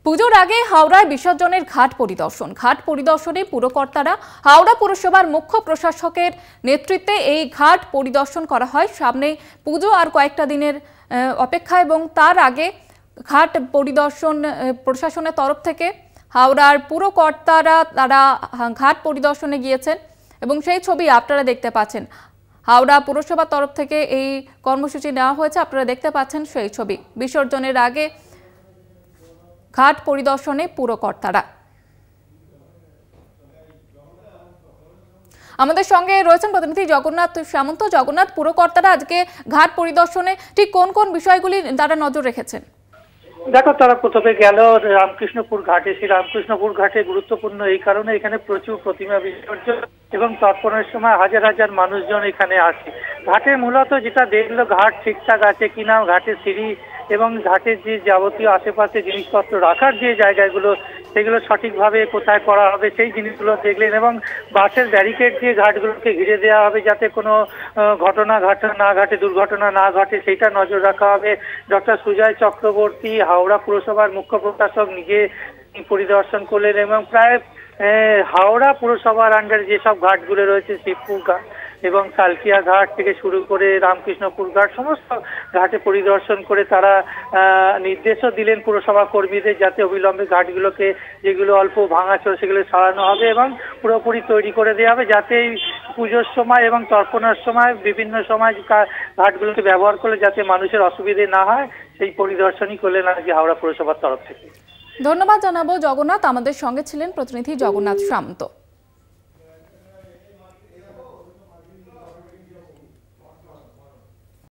পুজোর আগে হাওড়ায় বিসর্জনের ঘাট পরিদর্শনে পুরকর্তারা হাওড়া পুরসভার মুখ্য প্রশাসকের নেতৃত্বে এই ঘাট পরিদর্শন করা হয়। সামনে পুজো আর কয়েকটা দিনের অপেক্ষা এবং তার আগে ঘাট পরিদর্শন প্রশাসনের তরফ থেকে হাওড়ার পুরকর্তারা তারা ঘাট পরিদর্শনে গিয়েছেন এবং সেই ছবি আপনারা দেখতে পাচ্ছেন। হাওড়া পুরসভার তরফ থেকে এই কর্মসূচি নেওয়া হয়েছে, আপনারা দেখতে পাচ্ছেন সেই ছবি। বিসর্জনের আগে ঘাট পরিদর্শনে পুরকর্তারা। আমাদের সঙ্গে রয়েছেন প্রতিনিধি জগন্নাথ সামন্ত। জগন্নাথ, পুরকর্তারা আজকে ঘাট পরিদর্শনে ঠিক কোন কোন বিষয়গুলি তারা নজর রেখেছেন? দেখো, তারা প্রথমে গেল রামকৃষ্ণপুর ঘাটে। সেই রামকৃষ্ণপুর ঘাটে গুরুত্বপূর্ণ এই কারণে এখানে প্রচুর প্রতিমা বিসর্জন এবং তর্পণের সময় হাজার হাজার মানুষজন এখানে আসে। ঘাটে মূলত যেটা দেখলো, ঘাট ঠিকঠাক আছে কিনা, ঘাটের সিঁড়ি এবং ঘাটের যে যাবতীয় আশেপাশে জিনিসপত্র রাখার যে জায়গাগুলো সেগুলো সঠিকভাবে কোথায় করা হবে সেই জিনিসগুলো দেখলেন এবং বাসের ব্যারিকেড দিয়ে ঘাটগুলোকে ঘিরে দেওয়া হবে যাতে কোনো ঘটনা না ঘটে, দুর্ঘটনা না ঘটে, সেইটা নজর রাখা হবে। ডক্টর সুজয় চক্রবর্তী, হাওড়া পুরসভার মুখ্য প্রশাসক, নিজে পরিদর্শন করলেন এবং প্রায় হাওড়া পুরসভার আন্ডারে যেসব ঘাটগুলো রয়েছে, শিবপুর ঘাট এবং সালকিয়া ঘাট থেকে শুরু করে রামকৃষ্ণপুর ঘাট, সমস্ত ঘাটে পরিদর্শন করে তারা নির্দেশও দিলেন পুরসভা কর্মীদের যাতে অবিলম্বে ঘাটগুলোকে, যেগুলো অল্প ভাঙাচোরা, সেগুলো সারানো হবে এবং পুরোপুরি তৈরি করে দেওয়া হবে যাতে এই পুজোর সময় এবং তর্পণের সময় বিভিন্ন সময় ঘাটগুলোকে ব্যবহার করলে যাতে মানুষের অসুবিধে না হয়, সেই পরিদর্শনই করলেন আজকে হাওড়া পুরসভার তরফ থেকে। ধন্যবাদ জানাবো জগন্নাথ। আমাদের সঙ্গে ছিলেন প্রতিনিধি জগন্নাথ সামন্ত।